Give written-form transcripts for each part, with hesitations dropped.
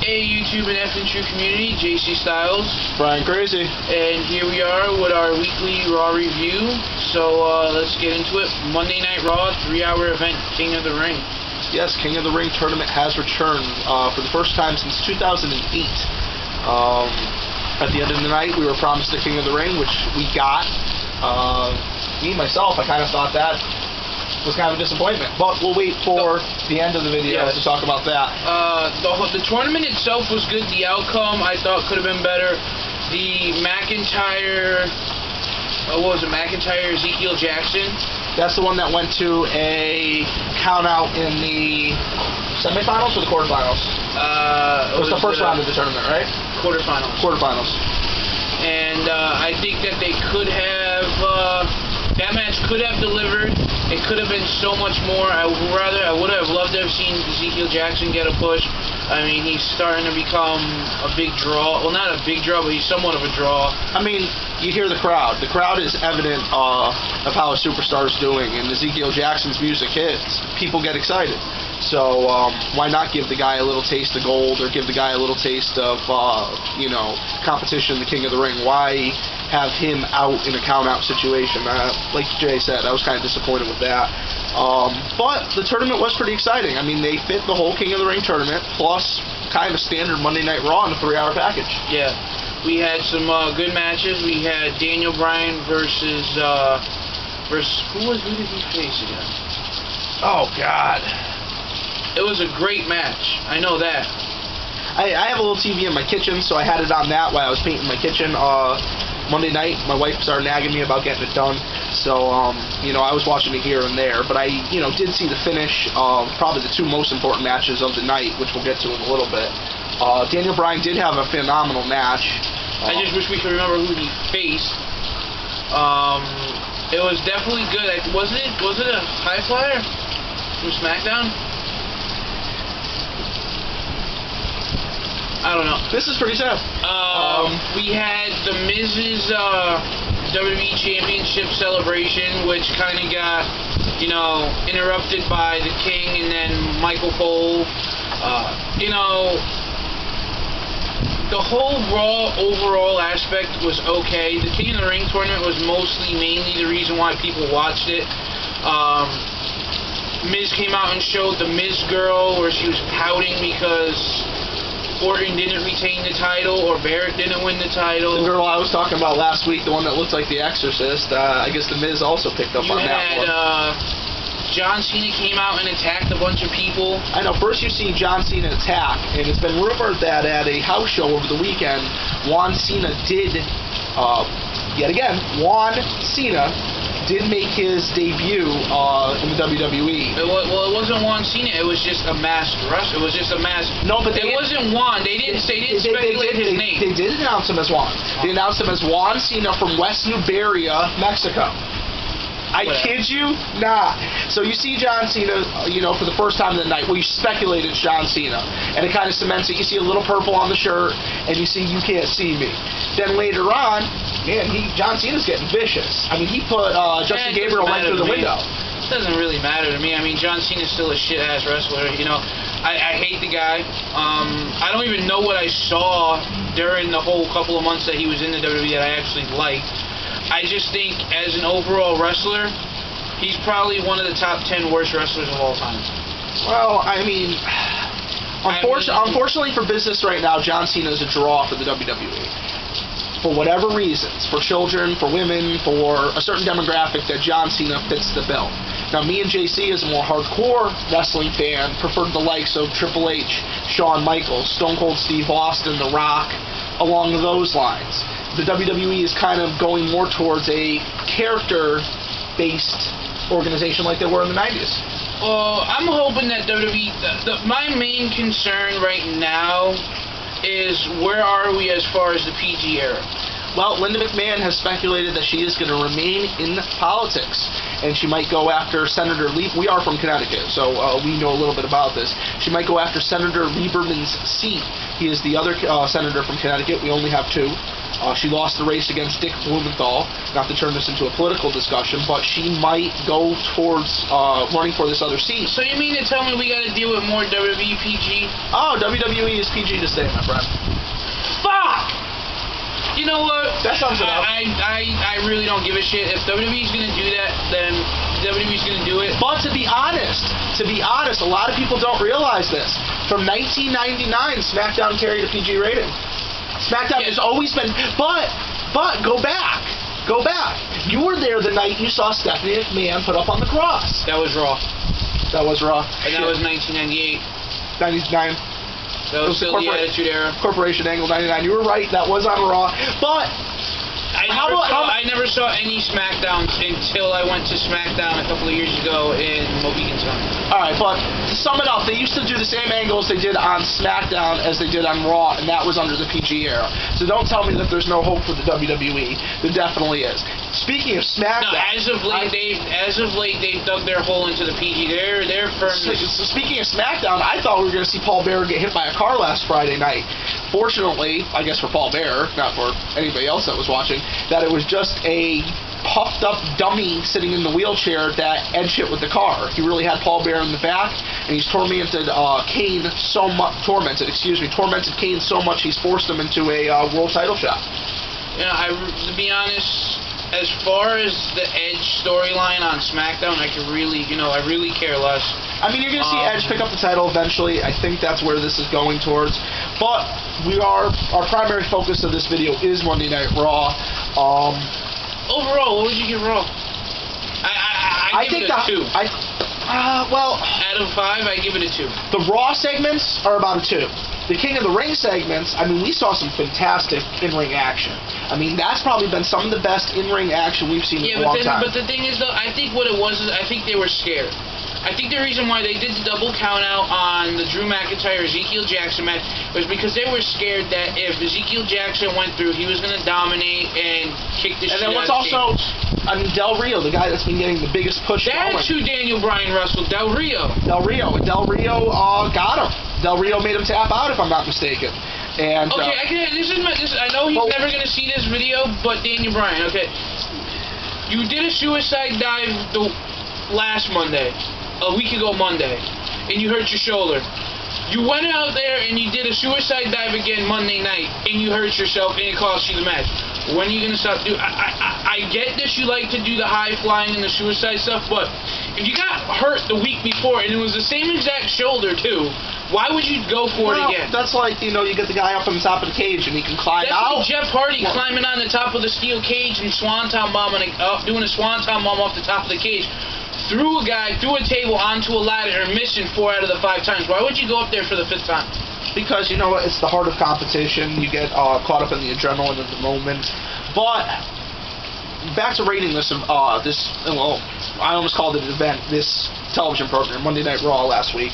Hey YouTube and F and True community, JC Styles, Brian Crazy, and here we are with our weekly Raw review. So let's get into it. Monday Night Raw, 3-hour event, King of the Ring. Yes, King of the Ring tournament has returned for the first time since 2008. At the end of the night, we were promised the King of the Ring, which we got. Me, myself, I kind of thought that was kind of a disappointment. But we'll wait for the end of the video to talk about that. The tournament itself was good. The outcome, I thought, could have been better. The McIntyre, McIntyre Ezekiel Jackson. That's the one that went to a count-out in the semifinals or the quarterfinals? It was the first round of the tournament, right? Quarterfinals. Quarterfinals. And I think that they could have, that match could have delivered. It could have been so much more. I would have loved to have seen Ezekiel Jackson get a push. I mean, he's starting to become a big draw. Well, not a big draw, but he's somewhat of a draw. I mean, you hear the crowd. The crowd is evident of how a superstar is doing, and Ezekiel Jackson's music hits. People get excited. So why not give the guy a little taste of gold, or give the guy a little taste of, competition, the King of the Ring? Why have him out in a count-out situation? Like Jay said, I was kind of disappointed with that. But the tournament was pretty exciting. I mean, they fit the whole King of the Ring tournament, plus kind of a standard Monday Night Raw in a 3-hour package. Yeah. We had some good matches. We had Daniel Bryan versus who did he face again? Oh, God. It was a great match. I know that. I have a little TV in my kitchen, so I had it on that while I was painting my kitchen. Monday night, my wife started nagging me about getting it done, so, I was watching it here and there, but I, did see the finish of probably the two most important matches of the night, which we'll get to in a little bit. Daniel Bryan did have a phenomenal match. I just wish we could remember who he faced. It was definitely good. Was it a high flyer from SmackDown? I don't know. This is pretty sad. We had the Miz's WWE Championship celebration, which kind of got, interrupted by the King and then Michael Cole. The whole Raw overall aspect was okay. The King of the Ring tournament was mainly the reason why people watched it. Miz came out and showed the Miz girl where she was pouting because Orton didn't retain the title, or Barrett didn't win the title. The girl I was talking about last week, the one that looked like the Exorcist, I guess the Miz also picked up on that one. John Cena came out and attacked a bunch of people. I know, first you see John Cena attack, and it's been rumored that at a house show over the weekend, Juan Cena did make his debut in the WWE. It wasn't Juan Cena. It was just a masked wrestler. It was just a masked. No, but it wasn't Juan. They didn't speculate his name. They did announce him as Juan. They announced him as Juan Cena from West Newberia, Mexico. I kid you not. So you see John Cena, for the first time of the night. Well, you speculated it's John Cena, and it kind of cements it. You see a little purple on the shirt, and you see "You Can't See Me." Then later on, man, John Cena's getting vicious. I mean, he put Justin Gabriel right through the window. It doesn't really matter to me. I mean, John Cena's still a shit-ass wrestler. I hate the guy. I don't even know what I saw during the whole couple of months that he was in the WWE that I actually liked. I just think, as an overall wrestler, he's probably one of the top 10 worst wrestlers of all time. Well, I mean, unfortunately for business right now, John Cena is a draw for the WWE. For whatever reasons, for children, for women, for a certain demographic, that John Cena fits the bill. Now, me and JC, as a more hardcore wrestling fan, preferred the likes of Triple H, Shawn Michaels, Stone Cold Steve Austin, The Rock, along those lines. The WWE is kind of going more towards a character-based organization like they were in the 90s. I'm hoping that WWE... my main concern right now is, where are we as far as the PG era? Well, Linda McMahon has speculated that she is going to remain in politics, and she might go after Senator Lee. We are from Connecticut, so we know a little bit about this. She might go after Senator Lieberman's seat. He is the other senator from Connecticut. We only have two. She lost the race against Dick Blumenthal. Not to turn this into a political discussion, but she might go towards running for this other seat. So you mean to tell me we got to deal with more WWE PG? Oh, WWE is PG to stay, my friend. Fuck! You know what? That sums it up. I really don't give a shit. If WWE's going to do that, then WWE's going to do it. But to be honest, a lot of people don't realize this. From 1999, SmackDown carried a PG rating. SmackDown has always been, but go back. You were there the night you saw Stephanie McMahon put up on the cross. That was Raw. That was Raw. And that was 1998. 99. That was still the Attitude Era. Corporation Angle 99. You were right. That was on Raw. But I never saw any SmackDowns until I went to SmackDown a couple of years ago in Mohegan Sun. All right, but to sum it up, they used to do the same angles they did on SmackDown as they did on Raw, and that was under the PG era. So don't tell me that there's no hope for the WWE. There definitely is. Speaking of SmackDown, no, as of late they've dug their hole into the PG. They're firm. So speaking of SmackDown, I thought we were going to see Paul Bearer get hit by a car last Friday night. Fortunately, I guess for Paul Bearer, not for anybody else that was watching, that it was just a puffed up dummy sitting in the wheelchair that edged hit with the car. He really had Paul Bearer in the back, and he's tormented Kane so much. Tormented Kane so much he's forced him into a world title shot. You know, to be honest, as far as the Edge storyline on SmackDown, I really care less. I mean, you're going to see Edge pick up the title eventually. I think that's where this is going towards. But our primary focus of this video is Monday Night Raw. Overall, what would you give Raw? I give it a 2. Well, out of 5, I give it a 2. The Raw segments are about a 2. The King of the Ring segments, I mean, we saw some fantastic in-ring action. I mean, that's probably been some of the best in-ring action we've seen in a long time. But the thing is, though, I think what it was is I think they were scared. I think the reason why they did the double count out on the Drew McIntyre Ezekiel Jackson match was because they were scared that if Ezekiel Jackson went through, he was going to dominate and kick the shit out of Sheamus. And then what's also, I mean, Del Rio, the guy that's been getting the biggest push going. That's who Daniel Bryan wrestled, Del Rio. And Del Rio got him. Del Rio made him tap out, if I'm not mistaken. And okay, I know he's never going to see this video, but Daniel Bryan, okay. You did a suicide dive last Monday. A week ago Monday, and you hurt your shoulder. You went out there and you did a suicide dive again Monday night, and you hurt yourself, and it cost you the match. When are you going to stop doing? I get this, you like to do the high flying and the suicide stuff, but if you got hurt the week before, and it was the same exact shoulder too, why would you go for it again? That's like, you get the guy up on the top of the cage and he can climb out. That's like Jeff Hardy climbing on the top of the steel cage and swanton bombing, doing a swanton bomb off the top of the cage. Threw a guy through a table onto a ladder and missing 4 out of the 5 times. Why would you go up there for the 5th time? Because, you know what, it's the heart of competition. You get caught up in the adrenaline of the moment. But back to rating this, I almost called it an event, this television program, Monday Night Raw last week.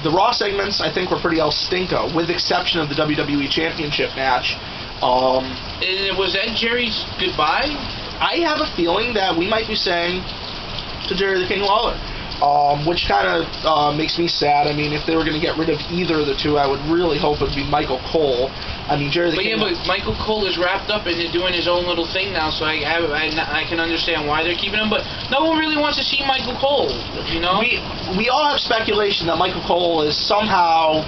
The Raw segments, I think, were pretty el stinko, with the exception of the WWE Championship match. Was that Jerry's goodbye? I have a feeling that we might be saying to Jerry the King Lawler, which kind of makes me sad. I mean, if they were going to get rid of either of the two, I would really hope it would be Michael Cole. I mean, Jerry the King... But Michael Cole is wrapped up into doing his own little thing now, so I can understand why they're keeping him, but no one really wants to see Michael Cole, you know? We all have speculation that Michael Cole is somehow...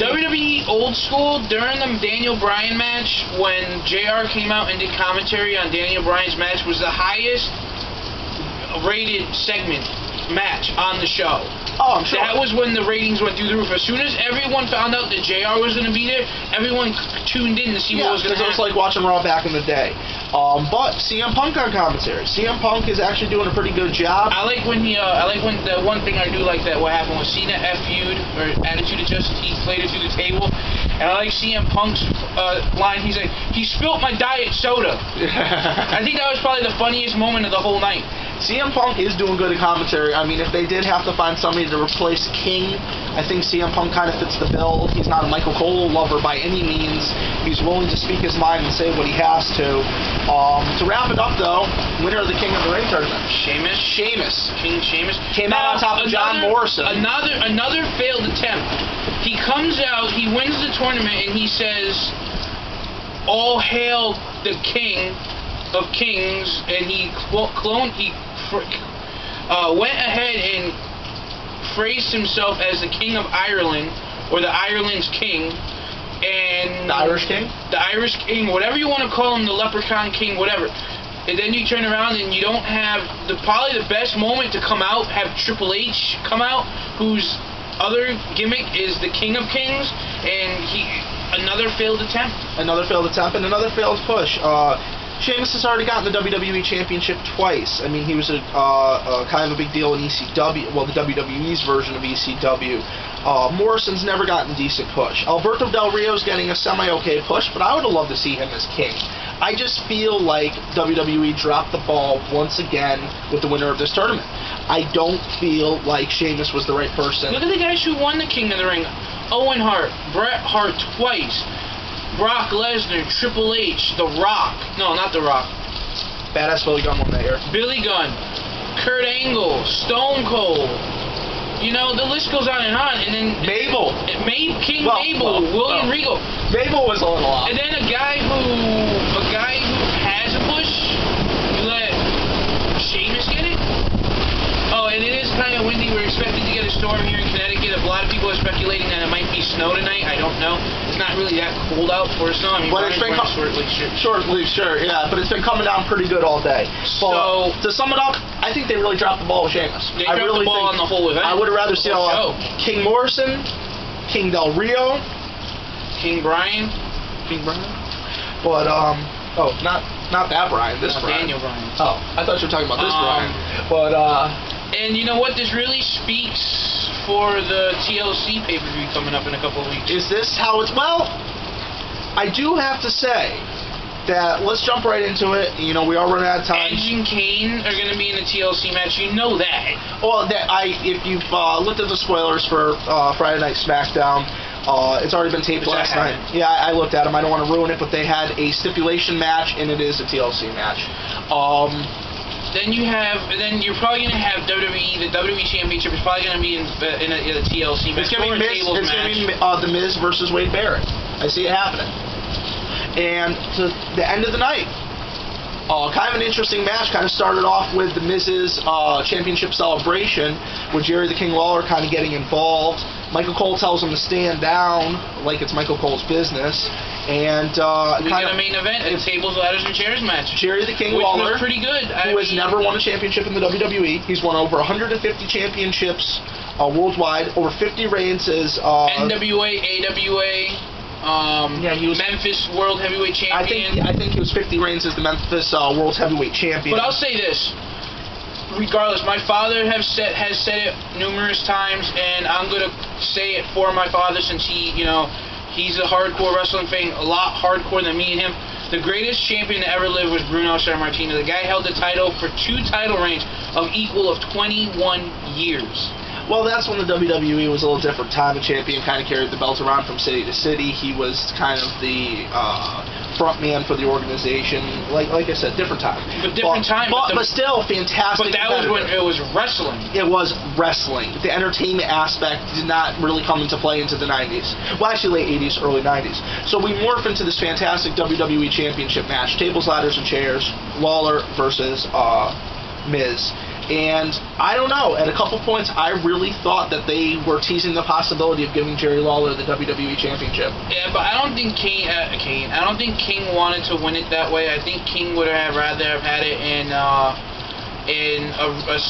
WWE old school, during the Daniel Bryan match, when JR came out and did commentary on Daniel Bryan's match, was the highest rated segment match on the show. Oh, I'm sure. That was when the ratings went through the roof. As soon as everyone found out that JR was going to be there, everyone tuned in to see what was going to happen. It was like watching Raw back in the day. But CM Punk on commentary. CM Punk is actually doing a pretty good job. I like when the one thing I do like that what happened was Cena F-Feud, or Attitude Adjusted, he played it through the table. And I like CM Punk's line. He's like, he spilt my diet soda. I think that was probably the funniest moment of the whole night. CM Punk is doing good at commentary. I mean, if they did have to find somebody to replace King, I think CM Punk kind of fits the bill. He's not a Michael Cole lover by any means. He's willing to speak his mind and say what he has to. To wrap it up, though, winner of the King of the Ring tournament, Sheamus. King Sheamus came out on top of John Morrison. Another failed attempt. He comes out, he wins the tournament, and he says, all hail the King of Kings, and he went ahead and phrased himself as the King of Ireland, or the Ireland's King, and The Irish King? the Irish King, whatever you want to call him, the Leprechaun King, whatever. And then you turn around and you don't have probably the best moment to come out, have Triple H come out, whose other gimmick is the King of Kings, and another failed attempt. Another failed attempt and another failed push. Sheamus has already gotten the WWE Championship twice. I mean, he was a kind of a big deal in ECW, well, the WWE's version of ECW. Morrison's never gotten a decent push. Alberto Del Rio's getting a semi-okay push, but I would have loved to see him as king. I just feel like WWE dropped the ball once again with the winner of this tournament. I don't feel like Sheamus was the right person. Look at the guys who won the King of the Ring. Owen Hart, Bret Hart twice, Brock Lesnar, Triple H, The Rock. No, not The Rock. Badass Billy Gunn won that year. Billy Gunn, Kurt Angle, Stone Cold. You know, the list goes on, and then Mabel. King Mabel, William Regal. Mabel was a little off. And then a guy who has a push, you let Sheamus get it? Oh, and it is kind of windy. We're expecting to get a storm here in Connecticut. A lot of people are speculating that it might be snow tonight. I don't know. It's not really that cold out for snow. I mean, but it's been short-sleeve shirt. Yeah, but it's been coming down pretty good all day. So, to sum it up, I think they really dropped the ball with Sheamus. They dropped the ball on the whole event. I would have rather seen King Morrison, King Del Rio, King Brian. But not that Brian. This Brian. Daniel Bryan. Oh, I thought you were talking about this Brian. But and you know what? This really speaks for the TLC pay-per-view coming up in a couple of weeks. Is this how it's... Well, I do have to say that let's jump right into it. You know, we are running out of time. Edge and Kane are going to be in the TLC match. You know that. Well, if you've looked at the spoilers for Friday Night SmackDown, it's already been taped last night. Yeah, I looked at them. I don't want to ruin it, but they had a stipulation match, and it is a TLC match. Then you're probably going to have WWE. The WWE Championship is probably going to be in a TLC match. It's going to be The Miz versus Wade Barrett. I see it happening. And to the end of the night, kind of an interesting match. Kind of started off with the Miz's championship celebration, with Jerry the King Lawler kind of getting involved. Michael Cole tells him to stand down, like it's Michael Cole's business. And we get a main event, a tables, ladders, and chairs match. Jerry the King Lawler, was pretty good. Who has never won a championship in the WWE. He's won over 150 championships worldwide, over 50 reigns as NWA, AWA. He was Memphis World Heavyweight Champion. I think he was 50 reigns as the Memphis World Heavyweight Champion. But I'll say this. Regardless, my father has said it numerous times, and I'm going to say it for my father, since he's a hardcore wrestling fan, a lot hardcore than me and him. The greatest champion to ever live was Bruno Sammartino. The guy held the title for 2 title reigns of equal of 21 years. Well, that's when the WWE was a little different time. The champion kind of carried the belt around from city to city. He was kind of the front man for the organization. Like I said, different time. But still fantastic. But that was when it was wrestling. It was wrestling. The entertainment aspect did not really come into play into the 90s. Well, actually late 80s, early 90s. So we morph into this fantastic WWE Championship match. Tables, ladders, and chairs. Lawler versus Miz. And I don't know, at a couple points I really thought that they were teasing the possibility of giving Jerry Lawler the WWE Championship. Yeah, but I don't think King wanted to win it that way. I think King would have rather have had it in a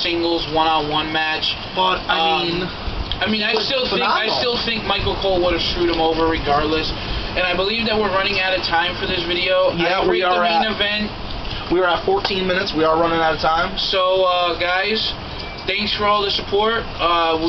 singles one-on-one match. But I still think Michael Cole would have screwed him over regardless. And I believe that we're running out of time for this video. Yeah, we are main event. We are at 14 minutes. We are running out of time. So, guys, thanks for all the support.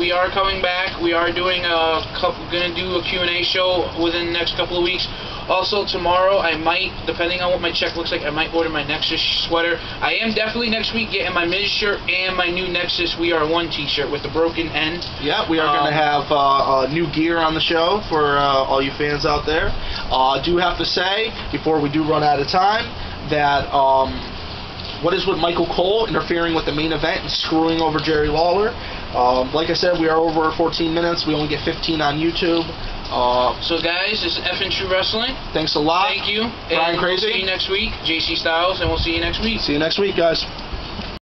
We are coming back. We are going to do a Q&A show within the next couple of weeks. Also, tomorrow, I might, depending on what my check looks like, I might order my Nexus sweater. I am definitely next week getting my Miz shirt and my new Nexus We Are One t-shirt with the broken end. Yeah, we are going to have new gear on the show for all you fans out there. I do have to say, before we do run out of time, that what is with Michael Cole interfering with the main event and screwing over Jerry Lawler? Like I said, we are over 14 minutes. We only get 15 on YouTube. So guys, this is Effin' True Wrestling. Thanks a lot. Thank you. Brian And Crazy. We'll see you next week. JC Styles, and we'll see you next week. See you next week, guys.